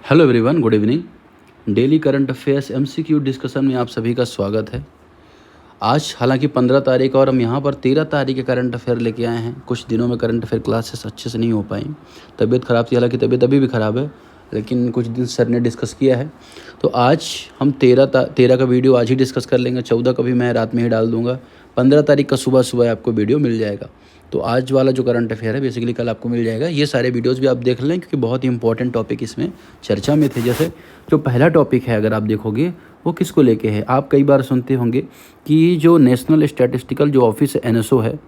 Hello everyone, good evening. Daily current affairs MCQ discussion में आप सभी का स्वागत है। आज हालांकि 15 तारीख और हम यहाँ पर 13 तारीख के करंट अफेयर लेके आए हैं। कुछ दिनों में करंट अफेयर क्लासेस अच्छे से नहीं हो पाई, तबीयत ख़राब थी। हालांकि तबीयत अभी भी ख़राब है, लेकिन कुछ दिन सर ने डिस्कस किया है तो आज हम 13 का वीडियो आज ही डिस्कस कर लेंगे। 14 का भी मैं रात में ही डाल दूँगा। 15 तारीख का सुबह सुबह आपको वीडियो मिल जाएगा। तो आज वाला जो करंट अफेयर है बेसिकली कल आपको मिल जाएगा। ये सारे वीडियोस भी आप देख लें क्योंकि बहुत ही इंपॉर्टेंट टॉपिक इसमें चर्चा में थे। जैसे जो पहला टॉपिक है, अगर आप देखोगे वो किसको लेके है, आप कई बार सुनते होंगे कि जो नेशनल स्टैटिस्टिकल जो ऑफिस एनएसओ है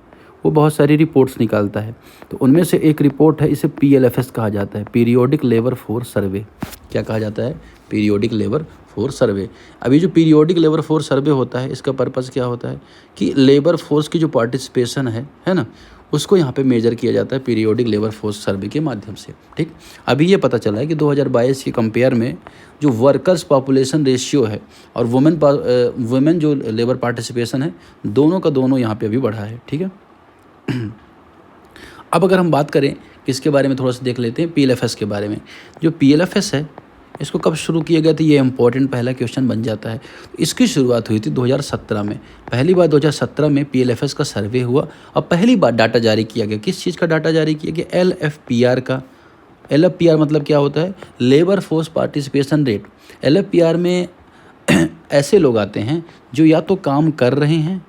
वो बहुत सारी रिपोर्ट्स निकालता है। तो उनमें से एक रिपोर्ट है, इसे पीएलएफएस कहा जाता है, पीरियोडिक लेबर फोर्स सर्वे। क्या कहा जाता है? Periodic labour force survey. अभी जो पीरियोडिक लेबर फोर्स सर्वे होता है, इसका पर्पज़ क्या होता है कि लेबर फोर्स की जो पार्टिसिपेशन है ना, उसको यहाँ पे मेजर किया जाता है पीरियोडिक लेबर फोर्स सर्वे के माध्यम से। ठीक, अभी ये पता चला है कि 2022 के कंपेयर में जो वर्कर्स पॉपुलेशन रेशियो है और वुमेन जो लेबर पार्टिसिपेशन है, दोनों का दोनों यहाँ पे अभी बढ़ा है। ठीक है। अब अगर हम बात करें किसके बारे में, थोड़ा सा देख लेते हैं पीएलएफएस के बारे में। जो पीएलएफएस है इसको कब शुरू किया गया था, ये इंपॉर्टेंट पहला क्वेश्चन बन जाता है। तो इसकी शुरुआत हुई थी 2017 में। पहली बार 2017 में पीएलएफएस का सर्वे हुआ और पहली बार डाटा जारी किया गया। किस चीज़ का डाटा जारी किया गया? एलएफपीआर का। एलएफपीआर मतलब क्या होता है? Labour force participation rate. LFPR में ऐसे लोग आते हैं जो या तो काम कर रहे हैं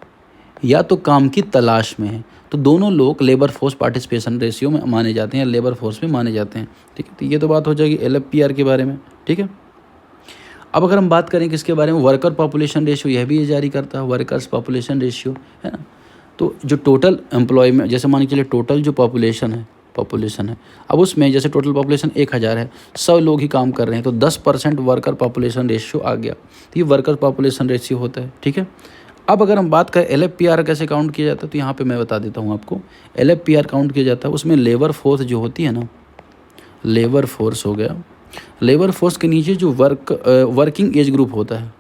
या तो काम की तलाश में है। तो दोनों लोग लेबर फोर्स पार्टिसिपेशन रेशियो में माने जाते हैं, लेबर फोर्स में माने जाते हैं। ठीक है, तो ये तो बात हो जाएगी एलएफपीआर के बारे में। ठीक है। अब अगर हम बात करें किसके बारे में, वर्कर पॉपुलेशन रेशियो, यह भी ये जारी करता है, वर्कर्स पॉपुलेशन रेशियो, है ना। तो जो टोटल एम्प्लॉयमेंट, जैसे मान के चलिए टोटल जो पॉपुलेशन है अब उसमें जैसे टोटल पॉपुलेशन 1000 है, 100 लोग ही काम कर रहे हैं, तो 10% वर्कर पॉपुलेशन रेशियो आ गया। तो ये वर्कर पॉपुलेशन रेशियो होता है। ठीक है। अब अगर हम बात करें एलएफपीआर कैसे काउंट किया जाता है, तो यहाँ पे मैं बता देता हूँ आपको। एलएफपीआर काउंट किया जाता है, उसमें लेबर फोर्स जो होती है ना, लेबर फोर्स हो गया, लेबर फोर्स के नीचे जो वर्किंग एज ग्रुप होता है,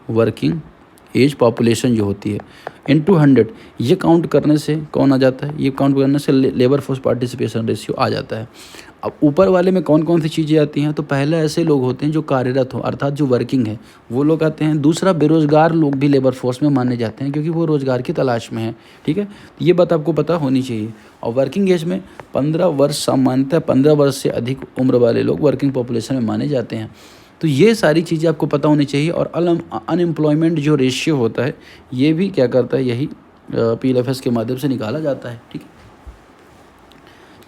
वर्किंग एज पॉपुलेशन जो होती है, इनटू 100, ये काउंट करने से कौन आ जाता है? ये काउंट करने से लेबर फोर्स पार्टिसिपेशन रेशियो आ जाता है। अब ऊपर वाले में कौन कौन सी चीज़ें आती हैं? तो पहले ऐसे लोग होते हैं जो कार्यरत हो, अर्थात जो वर्किंग है, वो लोग आते हैं। दूसरा, बेरोज़गार लोग भी लेबर फोर्स में माने जाते हैं क्योंकि वो रोज़गार की तलाश में है। ठीक है, ये बात आपको पता होनी चाहिए। और वर्किंग एज में 15 वर्ष, सामान्यतः 15 वर्ष से अधिक उम्र वाले लोग वर्किंग पॉपुलेशन में माने जाते हैं। तो ये सारी चीज़ें आपको पता होनी चाहिए। और अनएम्प्लॉयमेंट जो रेशियो होता है, ये भी क्या करता है, यही पीएलएफएस के माध्यम से निकाला जाता है। ठीक है,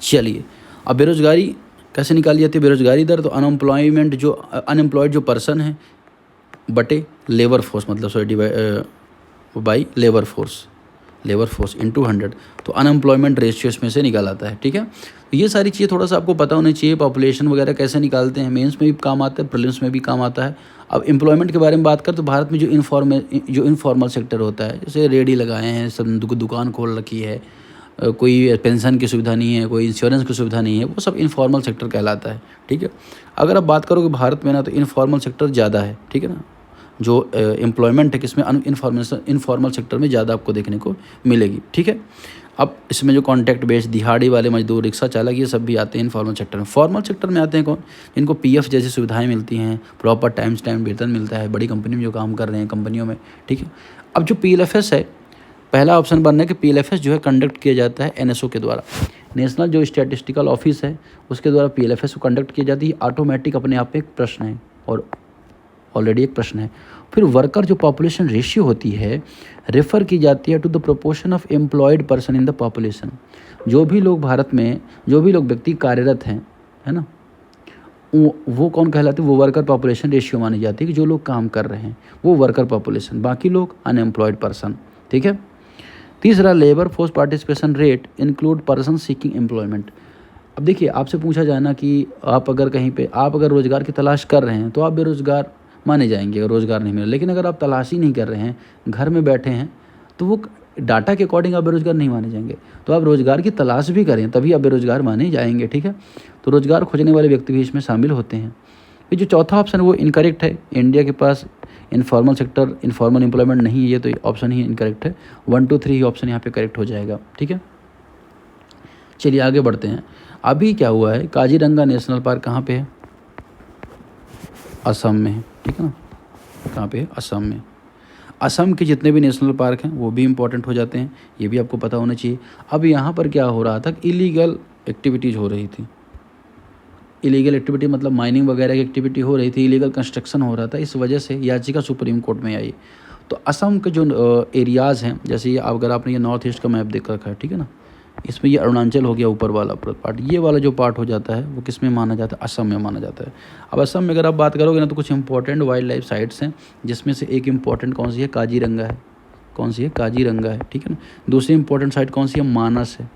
चलिए अब बेरोजगारी कैसे निकाली जाती है? बेरोजगारी दर, तो अनएम्प्लॉयड जो पर्सन है बटे लेबर फोर्स, मतलब sorry by labour force into 100, तो अनएम्प्लॉयमेंट रेशियो इसमें से निकाल आता है। ठीक है, तो ये सारी चीज़ें थोड़ा सा आपको पता होनी चाहिए। पॉपुलेशन वगैरह कैसे निकालते हैं, मेंस में भी काम आता है, प्रीलिम्स में भी काम आता है। अब एम्प्लॉयमेंट के बारे में बात कर, तो भारत में जो इनफॉर्मल सेक्टर होता है, जैसे रेडी लगाए हैं, सब दुकान खोल रखी है, कोई पेंशन की सुविधा नहीं है, कोई इंश्योरेंस की सुविधा नहीं है, वो सब इनफॉर्मल सेक्टर कहलाता है। ठीक है, अगर आप बात करोगे भारत में ना, तो इनफॉर्मल सेक्टर ज़्यादा है। ठीक है ना, जो एम्प्लॉयमेंट है किसमें, इनफॉर्मल सेक्टर में ज़्यादा आपको देखने को मिलेगी। ठीक है, अब इसमें जो कॉन्ट्रैक्ट बेस्ड, दिहाड़ी वाले मजदूर, रिक्शा चालक, ये सब भी आते हैं इनफॉर्मल सेक्टर में। फॉर्मल सेक्टर में आते हैं कौन? जिनको पीएफ जैसी सुविधाएं मिलती हैं, प्रॉपर टाइम वेतन मिलता है, बड़ी कंपनी में जो काम कर रहे हैं, कंपनियों में। ठीक है, अब जो पीएलएफएस है, पहला ऑप्शन बनना है कि पीएलएफएस जो है कंडक्ट किया जाता है एनएसओ के द्वारा। नेशनल जो स्टैटिस्टिकल ऑफिस है उसके द्वारा पीएलएफएस को कंडक्ट की जाती है। ऑटोमेटिक अपने आप में एक प्रश्न है, और ऑलरेडी एक प्रश्न है। फिर वर्कर जो पॉपुलेशन रेशियो होती है, रेफ़र की जाती है to the proportion of employed person in the population. जो भी लोग भारत में, जो भी लोग व्यक्ति कार्यरत हैं, है ना, वो कौन कहलाते हैं? वो वर्कर पॉपुलेशन रेशियो मानी जाती है कि जो लोग काम कर रहे हैं वो वर्कर पॉपुलेशन, बाकी लोग अनएम्प्लॉयड पर्सन। ठीक है। तीसरा, labour force participation rate include person seeking employment. अब देखिए, आपसे पूछा जाए ना कि आप अगर कहीं पे, आप अगर रोज़गार की तलाश कर रहे हैं तो आप बेरोज़गार माने जाएंगे अगर रोज़गार नहीं मिला। लेकिन अगर आप तलाश ही नहीं कर रहे हैं, घर में बैठे हैं, तो वो डाटा के अकॉर्डिंग आप बेरोज़गार नहीं माने जाएंगे। तो आप रोज़गार की तलाश भी करें तभी आप बेरोज़गार माने जाएंगे। ठीक है, तो रोज़गार खोजने वाले व्यक्ति भी इसमें शामिल होते हैं। ये जो चौथा ऑप्शन है वो इनकरेक्ट है। इंडिया के पास इनफॉर्मल सेक्टर, इनफॉर्मल एम्प्लॉयमेंट नहीं है, ये तो ऑप्शन ही इनकरेक्ट है। 1 2 3 ही ऑप्शन यहाँ पे करेक्ट हो जाएगा। ठीक है, चलिए आगे बढ़ते हैं। अभी क्या हुआ है, काजीरंगा नेशनल पार्क कहाँ पे है? असम में है, ठीक है ना, कहाँ पे है, असम में। असम के जितने भी नेशनल पार्क हैं वो भी इम्पोर्टेंट हो जाते हैं, ये भी आपको पता होना चाहिए। अब यहाँ पर क्या हो रहा था, इलीगल एक्टिविटीज़ हो रही थी। इलीगल एक्टिविटी मतलब माइनिंग वगैरह की एक्टिविटी हो रही थी, इलीगल कंस्ट्रक्शन हो रहा था, इस वजह से याचिका सुप्रीम कोर्ट में आई। तो असम के जो एरियाज़ हैं, जैसे ये अगर आपने ये नॉर्थ ईस्ट का मैप देख रखा है, ठीक है ना, इसमें ये अरुणाचल हो गया ऊपर वाला पार्ट, ये वाला जो पार्ट हो जाता है वो किस में माना जाता है, असम में माना जाता है। अब असम में अगर आप बात करोगे ना तो कुछ इंपॉर्टेंट वाइल्ड लाइफ साइट्स हैं, जिसमें से एक इंपॉर्टेंट कौन सी है, काजीरंगा है। कौन सी है, काजीरंगा है, ठीक है ना। दूसरी इंपॉर्टेंट साइट कौन सी है, मानस है,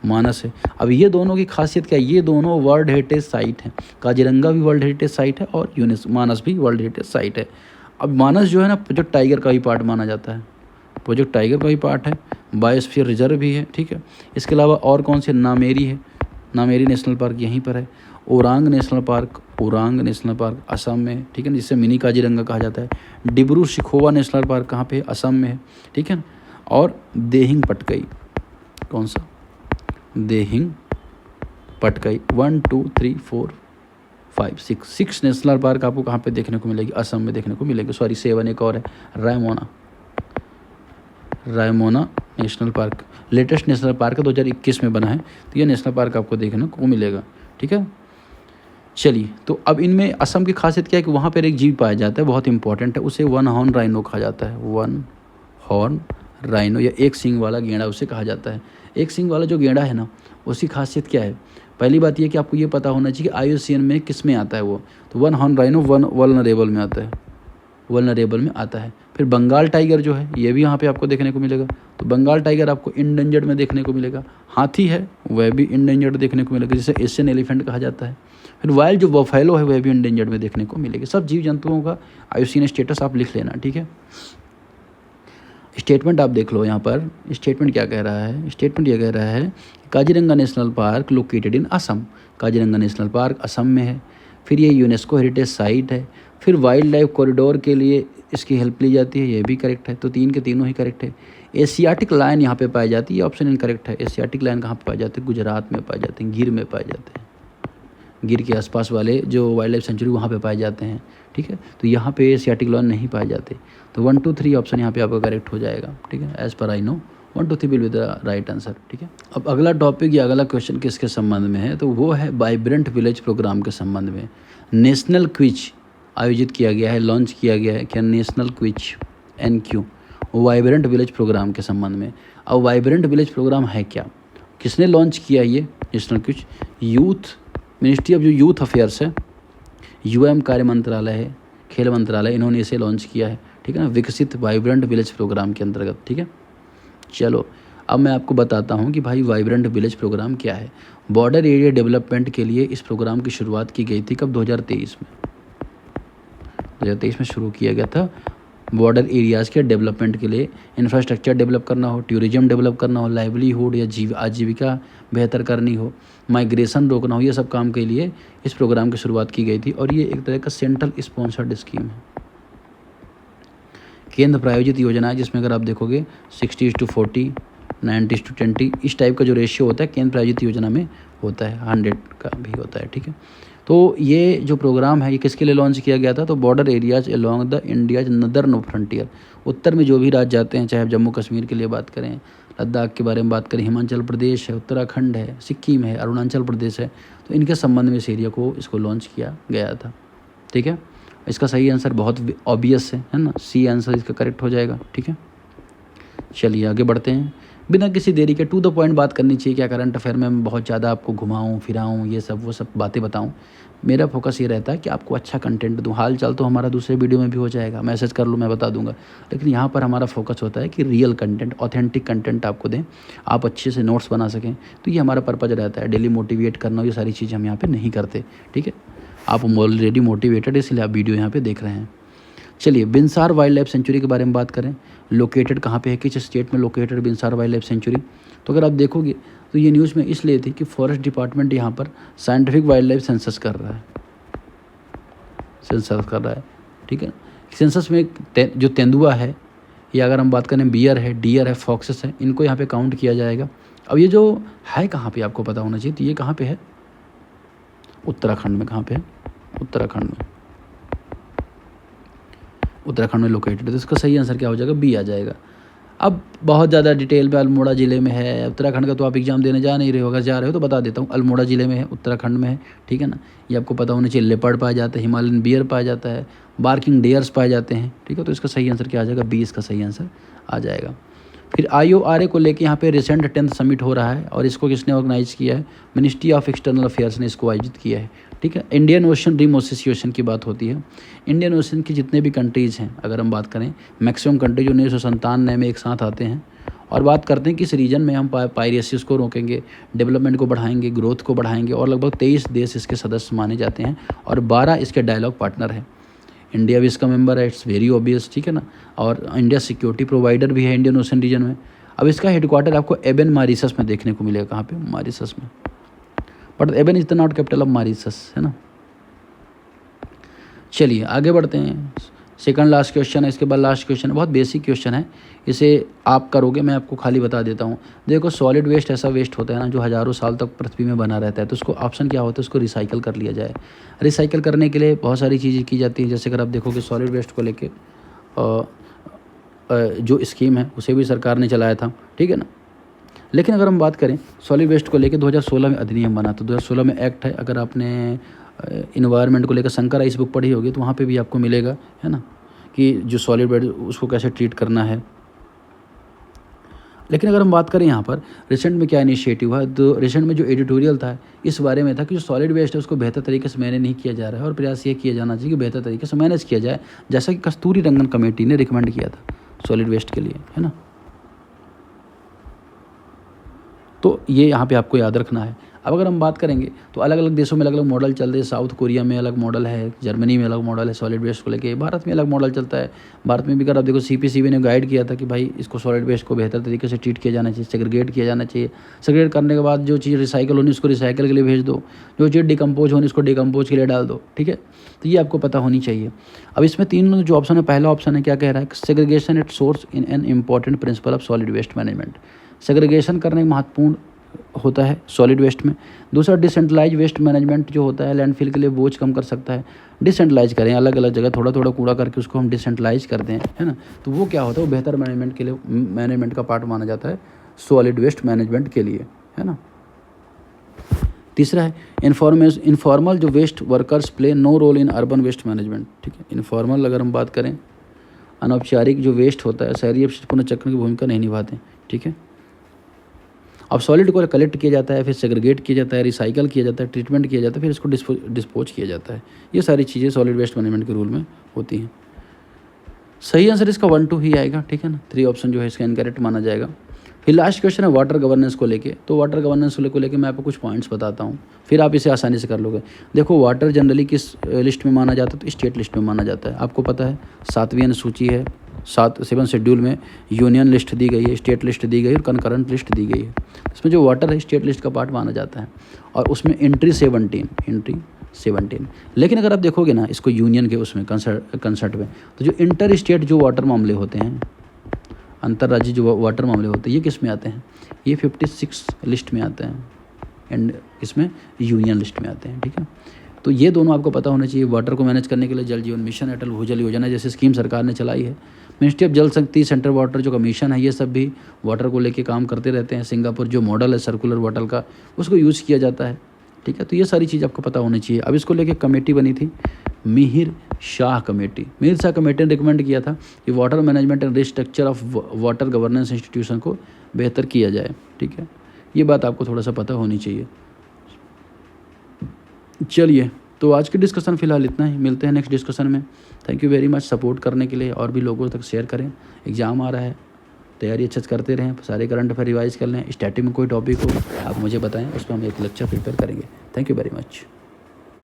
मानस है। अब ये दोनों की खासियत क्या है, ये दोनों वर्ल्ड हेरिटेज साइट हैं, काजीरंगा भी वर्ल्ड हेरिटेज साइट है और मानस भी वर्ल्ड हेरिटेज साइट है। अब मानस जो है ना प्रोजेक्ट टाइगर का ही पार्ट माना जाता है, प्रोजेक्ट टाइगर का ही पार्ट है, बायोस्फीयर रिजर्व भी है, ठीक है। इसके अलावा और कौन से, नामेरी है, नामेरी नेशनल पार्क यहीं पर है। Orang national park, Orang national park Assam में है, ठीक है ना, जिसे मिनी काजीरंगा कहा जाता है। डिब्रू शिखोवा नेशनल पार्क कहाँ पे है, असम में है, ठीक है ना। और देहिंग पटकई, कौन सा, देहिंग पटकई, 1 2 3 4 5 6 नेशनल पार्क आपको कहाँ पे देखने को मिलेगी, असम में देखने को मिलेगी। सॉरी 7 एक और है, Raimona, Raimona national park latest national park है, 2021 में बना है, तो ये नेशनल पार्क आपको देखने को मिलेगा, ठीक है। चलिए, तो अब इनमें असम की खासियत क्या है कि वहाँ पर एक जीव पाया जाता है, बहुत इंपॉर्टेंट है, उसे वन हॉर्न राइनो कहा जाता है, वन हॉर्न राइनो या एक सींग वाला गेंडा उसे कहा जाता है। एक सींग वाला जो गेंडा है ना, उसकी खासियत क्या है, पहली बात ये कि आपको ये पता होना चाहिए कि IUCN में किस में आता है वो, तो वन हॉर्न राइनो वल्नरेबल में आता है, वल्नरेबल में आता है। फिर बंगाल टाइगर जो है ये भी यहाँ पे आपको देखने को मिलेगा, तो बंगाल टाइगर आपको इंडेंजर्ड में देखने को मिलेगा। हाथी है वह भी इंडेंजर्ड देखने को मिलेगा, जिसे एशियन एलिफेंट कहा जाता है। फिर वाइल्ड जो बफेलो है वह भी इंडेंजर्ड में देखने को मिलेगी। सब जीव जंतुओं का IUCN स्टेटस आप लिख लेना, ठीक है। स्टेटमेंट आप देख लो यहाँ पर, स्टेटमेंट क्या कह रहा है, स्टेटमेंट ये कह रहा है Kaziranga national park located in Assam, Kaziranga national park Assam में है। फिर ये यूनेस्को हेरिटेज साइट है। फिर वाइल्ड लाइफ कॉरिडोर के लिए इसकी हेल्प ली जाती है, ये भी करेक्ट है, तो 3 के तीनों ही करेक्ट है। एशियाटिक लायन यहाँ पे पाई जाती है, ये ऑप्शन इनकरेक्ट है। एशियाटिक लायन कहाँ पे पाई जाती है, गुजरात में पाए जाते हैं, गिर में पाए जाते हैं, गिर के आसपास वाले जो वाइल्ड लाइफ सेंचुरी वहाँ पे पाए जाते हैं, ठीक है। तो यहाँ पे एशियाटिक लायन नहीं पाए जाते, तो 1 2 3 ऑप्शन यहाँ पे आपका करेक्ट हो जाएगा, ठीक है। As per I know 1 2 3 will be the right answer, ठीक है। अब अगला टॉपिक या अगला क्वेश्चन किसके संबंध में है, तो वो है वाइब्रेंट विलेज प्रोग्राम के संबंध में। नेशनल क्विज आयोजित किया गया है, लॉन्च किया गया है क्या, national quiz NQ vibrant village programme के संबंध में। अब वाइब्रेंट विलेज प्रोग्राम है क्या, किसने लॉन्च किया ये national quiz, youth ministry of जो यूथ अफेयर्स है, UM कार्य मंत्रालय है, खेल मंत्रालय, इन्होंने इसे लॉन्च किया है, ठीक है ना, विकसित वाइब्रेंट विलेज प्रोग्राम के अंतर्गत, ठीक है। चलो अब मैं आपको बताता हूँ कि भाई वाइब्रेंट विलेज प्रोग्राम क्या है। बॉर्डर एरिया डेवलपमेंट के लिए इस प्रोग्राम की शुरुआत की गई थी, कब, 2023 में, 2023 में शुरू किया गया था। बॉर्डर एरियाज़ के डेवलपमेंट के लिए इंफ्रास्ट्रक्चर डेवलप करना हो, टूरिज्म डेवलप करना हो, लाइवलीहुड या आजीविका बेहतर करनी हो, माइग्रेशन रोकना हो, ये सब काम के लिए इस प्रोग्राम की शुरुआत की गई थी। और ये एक तरह का सेंट्रल स्पॉन्सर्ड स्कीम है, केंद्र प्रायोजित योजना है, जिसमें अगर आप देखोगे 60:40, 90:20 इस टाइप का जो रेशियो होता है केंद्र प्रायोजित योजना में होता है, 100 का भी होता है, ठीक है। तो ये जो प्रोग्राम है ये किसके लिए लॉन्च किया गया था, तो border areas along the India's northern frontier, उत्तर में जो भी राज्य जाते हैं, चाहे जम्मू कश्मीर के लिए बात करें, लद्दाख के बारे में बात करें, हिमाचल प्रदेश है, उत्तराखंड है, सिक्किम है, अरुणाचल प्रदेश है, तो इनके संबंध में इस एरिया को इसको लॉन्च किया गया था, ठीक है। इसका सही आंसर बहुत ऑब्वियस है ना, C आंसर इसका करेक्ट हो जाएगा, ठीक है। चलिए आगे बढ़ते हैं, बिना किसी देरी के टू द पॉइंट बात करनी चाहिए, क्या करंट अफेयर में मैं बहुत ज़्यादा आपको घुमाऊँ फिराऊँ, ये सब वो सब बातें बताऊँ। मेरा फोकस ये रहता है कि आपको अच्छा कंटेंट दूँ। हाल चाल तो हमारा दूसरे वीडियो में भी हो जाएगा, मैसेज कर लो मैं बता दूंगा, लेकिन यहाँ पर हमारा फोकस होता है कि रियल कंटेंट, ऑथेंटिक कंटेंट आपको दें, आप अच्छे से नोट्स बना सकें, तो ये हमारा पर्पज़ रहता है। डेली मोटिवेट करना, ये सारी चीज़ें हम यहाँ पर नहीं करते, ठीक है। आप ऑलरेडी मोटिवेटेड, इसलिए आप वीडियो यहाँ पे देख रहे हैं। चलिए बिनसार वाइल्ड लाइफ सेंचुरी के बारे में बात करें, लोकेटेड कहाँ पे है, किस स्टेट में located Binsar wild life sanctuary, तो अगर आप देखोगे तो ये न्यूज़ में इसलिए थी कि फॉरेस्ट डिपार्टमेंट यहाँ पर साइंटिफिक वाइल्ड लाइफ सेंसस कर रहा है, सेंसस कर रहा है, ठीक है। सेंसस में जो तेंदुआ है, या अगर हम बात करें बियर है, डियर है, फॉक्सेस है, इनको यहाँ पे काउंट किया जाएगा। अब ये जो है कहाँ पे आपको पता होना चाहिए, तो ये कहाँ पे है, उत्तराखंड में। कहाँ पे है, उत्तराखंड में, उत्तराखंड में लोकेटेड, तो इसका सही आंसर क्या हो जाएगा, बी आ जाएगा। अब बहुत ज़्यादा डिटेल में अल्मोड़ा ज़िले में है, उत्तराखंड का तो आप एग्जाम देने जा नहीं रहे हो, अगर जा रहे हो तो बता देता हूँ, अल्मोड़ा ज़िले में है, उत्तराखंड में है, ठीक है ना। ये आपको पता होना चाहिए। लेपर्ड पाया जाता है, हिमालयन बियर पाया जाता है, बार्किंग डेयर्स पाए जाते हैं, ठीक है। तो इसका सही आंसर क्या आ जाएगा, बी इसका सही आंसर आ जाएगा। फिर IORA को लेके यहाँ पे रिसेंट 10th समिट हो रहा है, और इसको किसने ऑर्गेनाइज किया है, मिनिस्ट्री ऑफ एक्सटर्नल अफेयर्स ने इसको आयोजित किया है, ठीक है। इंडियन ओशन रिम एसोसिएशन की बात होती है। इंडियन ओशन की जितने भी कंट्रीज़ हैं, अगर हम बात करें, मैक्सिमम कंट्रीज 1997 में एक साथ आते हैं और बात करते हैं कि इस रीजन में हम पायरेसिस को रोकेंगे, डेवलपमेंट को बढ़ाएंगे, ग्रोथ को बढ़ाएंगे, और लगभग 23 देश इसके सदस्य माने जाते हैं और 12 इसके डायलॉग पार्टनर हैं। इंडिया भी इसका मेंबर है, इट्स वेरी ऑब्वियस, ठीक है ना। और इंडिया सिक्योरिटी प्रोवाइडर भी है इंडियन ओशन रीजन में। अब इसका हेडक्वार्टर आपको एबन मॉरिशस में देखने को मिलेगा, कहाँ पे, मॉरिशस में, but Ebene is the not capital of Mauritius, है ना। चलिए आगे बढ़ते हैं। सेकंड लास्ट क्वेश्चन है, इसके बाद लास्ट क्वेश्चन है, बहुत बेसिक क्वेश्चन है, इसे आप करोगे, मैं आपको खाली बता देता हूँ। देखो, सॉलिड वेस्ट ऐसा वेस्ट होता है ना जो हज़ारों साल तक पृथ्वी में बना रहता है, तो उसको ऑप्शन क्या होता है, उसको रिसाइकल कर लिया जाए। रिसाइकल करने के लिए बहुत सारी चीज़ें की जाती हैं, जैसे अगर आप देखोगे सॉलिड वेस्ट को लेके जो स्कीम है उसे भी सरकार ने चलाया था, ठीक है ना। लेकिन अगर हम बात करें सॉलिड वेस्ट को लेके, 2016 में अधिनियम बना, तो 2016 में एक्ट है। अगर आपने इन्वायरमेंट को लेकर शंकर आइस बुक पढ़ी होगी तो वहाँ पे भी आपको मिलेगा, है ना, कि जो सॉलिड वेस्ट उसको कैसे ट्रीट करना है। लेकिन अगर हम बात करें यहाँ पर रिसेंट में क्या इनिशिएटिव हुआ, तो रिसेंट में जो एडिटोरियल था इस बारे में था कि जो सॉलिड वेस्ट है उसको बेहतर तरीके से मैनेज नहीं किया जा रहा है, और प्रयास ये किया जाना चाहिए कि बेहतर तरीके से मैनेज किया जाए, जैसा कि कस्तूरी रंगन कमेटी ने रिकमेंड किया था सॉलिड वेस्ट के लिए, है ना। तो ये यहाँ पे आपको याद रखना है। अब अगर हम बात करेंगे तो अलग अलग देशों में अलग अलग मॉडल चल रहे हैं। साउथ कोरिया में अलग मॉडल है, जर्मनी में अलग मॉडल है सॉलिड वेस्ट को लेके, भारत में अलग मॉडल चलता है। भारत में भी अगर आप देखो CPCB ने गाइड किया था कि भाई इसको सॉलिड वेस्ट को बेहतर तरीके से ट्रीट किया जाना चाहिए, सेग्रीगेट किया जाना चाहिए। सेग्रीगेट करने के बाद जो चीज़ रिसाइकल होनी उसको रिसाइकल के लिए भेज दो, जो चीज़ डिकम्पोज होनी उसको डिकम्पोज के लिए डाल दो, ठीक है। तो ये आपको पता होनी चाहिए। अब इसमें 3 जो ऑप्शन है, पहला ऑप्शन है क्या कह रहा है, segregation at source in an important principle of solid waste management. Segregation करने महत्वपूर्ण होता है सॉलिड वेस्ट में। दूसरा, डिसेंट्रलाइज वेस्ट मैनेजमेंट जो होता है लैंडफिल के लिए बोझ कम कर सकता है। डिसेंट्रलाइज करें, अलग अलग जगह थोड़ा थोड़ा कूड़ा करके उसको हम डिसेंट्रलाइज करते हैं, है ना, तो वो क्या होता है, वो बेहतर मैनेजमेंट के लिए, मैनेजमेंट का पार्ट माना जाता है सॉलिड वेस्ट मैनेजमेंट के लिए, है ना। तीसरा है इनफॉर्मल जो waste workers play no role in urban waste management, ठीक है। इनफॉर्मल अगर हम बात करें, अनौपचारिक जो वेस्ट होता है शहरी अपशिष्ट पुनर्चक्रण की भूमिका नहीं निभाते, ठीक है। अब सॉलिड को कलेक्ट किया जाता है, फिर सेग्रीगेट किया जाता है, रिसाइकल किया जाता है, ट्रीटमेंट किया जाता है, फिर इसको डिस्पोज किया जाता है। ये सारी चीज़ें सॉलिड वेस्ट मैनेजमेंट के रूल में होती हैं। सही आंसर इसका 1 2 ही आएगा, ठीक है ना। 3 ऑप्शन जो है इसका इनकरेक्ट माना जाएगा। फिर लास्ट क्वेश्चन है वाटर गवर्नेंस को लेके। तो वाटर गवर्नेंस को लेके मैं आपको कुछ पॉइंट्स बताता हूँ, फिर आप इसे आसानी से कर लोगे। देखो, वाटर जनरली किस लिस्ट में माना जाता है, तो स्टेट लिस्ट में माना जाता है। आपको पता है 7वीं अनुसूची है, 7 शेड्यूल में यूनियन लिस्ट दी गई है, स्टेट लिस्ट दी गई है और कंकरेंट लिस्ट दी गई है। इसमें जो वाटर है स्टेट लिस्ट का पार्ट माना जाता है, और उसमें एंट्री 17। लेकिन अगर आप देखोगे ना इसको यूनियन के उसमें कंसर्ट में, तो जो इंटर स्टेट जो वाटर मामले होते हैं, अंतर्राज्यीय जो वाटर मामले होते हैं, ये किस में आते हैं, ये 56 लिस्ट में आते हैं, एंड इसमें यूनियन लिस्ट में आते हैं, ठीक है। तो ये दोनों आपको पता होना चाहिए। वाटर को मैनेज करने के लिए जल जीवन मिशन, अटल भूजल योजना जैसे स्कीम सरकार ने चलाई है। मिनिस्ट्री ऑफ जल शक्ति, सेंट्रल वाटर जो कमीशन है, ये सब भी वाटर को लेके काम करते रहते हैं। सिंगापुर जो मॉडल है सर्कुलर वाटर का, उसको यूज़ किया जाता है, ठीक है। तो ये सारी चीज़ आपको पता होनी चाहिए। अब इसको लेके कमेटी बनी थी, मिहिर शाह कमेटी ने रिकमेंड किया था कि water management and restructure of water governance institution को बेहतर किया जाए, ठीक है। ये बात आपको थोड़ा सा पता होनी चाहिए। चलिए, तो आज की डिस्कशन फ़िलहाल इतना ही, मिलते हैं नेक्स्ट डिस्कशन में। Thank you very much support करने के लिए, और भी लोगों तक शेयर करें। एग्ज़ाम आ रहा है, तैयारी अच्छे से करते रहें, सारे करंट अफेयर रिवाइज कर लें। स्टैटिक में कोई टॉपिक हो आप मुझे बताएं, उस पर हम एक लेक्चर प्रिपेयर करेंगे। Thank you very much.